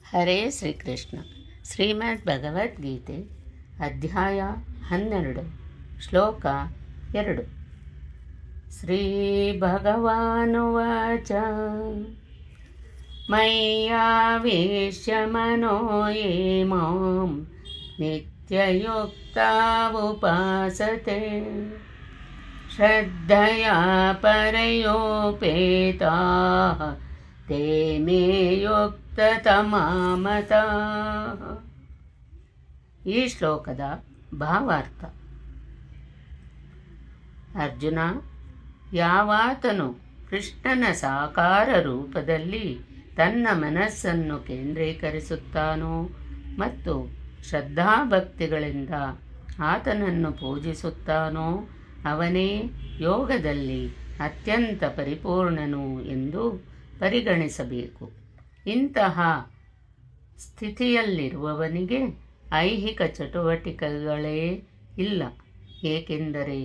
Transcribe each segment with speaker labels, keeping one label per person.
Speaker 1: ಹರೇ ಶ್ರೀಕೃಷ್ಣ. ಶ್ರೀಮದ್ ಭಗವದ್ಗೀತೆ ಅಧ್ಯಾಯ 12 ಶ್ಲೋಕ 2. ಶ್ರೀ ಭಗವಾನುವಾಚ ಮಯ್ಯಾವೇಶ್ಯ ಮನೋ ಯೇ ಮಾಂ ನಿತ್ಯಯುಕ್ತಾ ಉಪಾಸತೆ ಶ್ರದ್ಧಯಾ ಪರಯೋಪೇತಾಃ ತೇ ಮೇ ಯುಕ್ತತಮಾಮತಾಃ. ಈ ಶ್ಲೋಕದ ಭಾವಾರ್ಥ: ಅರ್ಜುನ, ಯಾವಾತನು ಕೃಷ್ಣನ ಸಾಕಾರ ರೂಪದಲ್ಲಿ ತನ್ನ ಮನಸ್ಸನ್ನು ಕೇಂದ್ರೀಕರಿಸುತ್ತಾನೋ ಮತ್ತು ಶ್ರದ್ಧಾಭಕ್ತಿಗಳಿಂದ ಆತನನ್ನು ಪೂಜಿಸುತ್ತಾನೋ ಅವನೇ ಯೋಗದಲ್ಲಿ ಅತ್ಯಂತ ಪರಿಪೂರ್ಣನು ಎಂದು ಪರಿಗಣಿಸಬೇಕು. ಇಂತಹ ಸ್ಥಿತಿಯಲ್ಲಿರುವವನಿಗೆ ಐಹಿಕ ಚಟುವಟಿಕೆಗಳೇ ಇಲ್ಲ, ಏಕೆಂದರೆ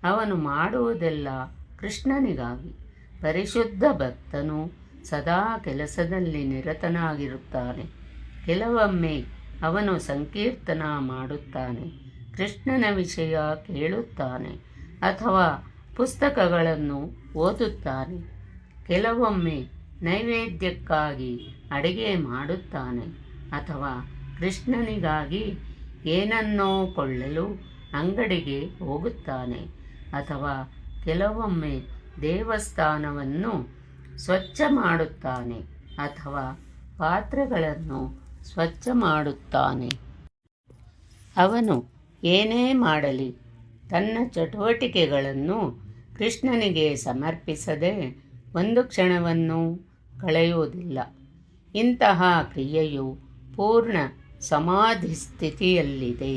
Speaker 1: ಅವನು ಮಾಡುವುದೆಲ್ಲ ಕೃಷ್ಣನಿಗಾಗಿ. ಪರಿಶುದ್ಧ ಭಕ್ತನು ಸದಾ ಕೆಲಸದಲ್ಲಿ ನಿರತನಾಗಿರುತ್ತಾನೆ. ಕೆಲವೊಮ್ಮೆ ಅವನು ಸಂಕೀರ್ತನ ಮಾಡುತ್ತಾನೆ, ಕೃಷ್ಣನ ವಿಷಯ ಕೇಳುತ್ತಾನೆ ಅಥವಾ ಪುಸ್ತಕಗಳನ್ನು ಓದುತ್ತಾನೆ. ಕೆಲವೊಮ್ಮೆ ನೈವೇದ್ಯಕ್ಕಾಗಿ ಅಡಿಗೆ ಮಾಡುತ್ತಾನೆ ಅಥವಾ ಕೃಷ್ಣನಿಗಾಗಿ ಏನನ್ನೋ ಕೊಳ್ಳಲು ಅಂಗಡಿಗೆ ಹೋಗುತ್ತಾನೆ. ಅಥವಾ ಕೆಲವೊಮ್ಮೆ ದೇವಸ್ಥಾನವನ್ನು ಸ್ವಚ್ಛ ಮಾಡುತ್ತಾನೆ ಅಥವಾ ಪಾತ್ರೆಗಳನ್ನು ಸ್ವಚ್ಛ ಮಾಡುತ್ತಾನೆ. ಅವನು ಏನೇ ಮಾಡಲಿ ತನ್ನ ಚಟುವಟಿಕೆಗಳನ್ನು ಕೃಷ್ಣನಿಗೆ ಸಮರ್ಪಿಸದೆ ಒಂದು ಕ್ಷಣವನ್ನು ಕಳೆಯುವುದಿಲ್ಲ. ಇಂತಹ ಕ್ರಿಯೆಯು ಪೂರ್ಣ ಸಮಾಧಿ ಸ್ಥಿತಿಯಲ್ಲಿದೆ.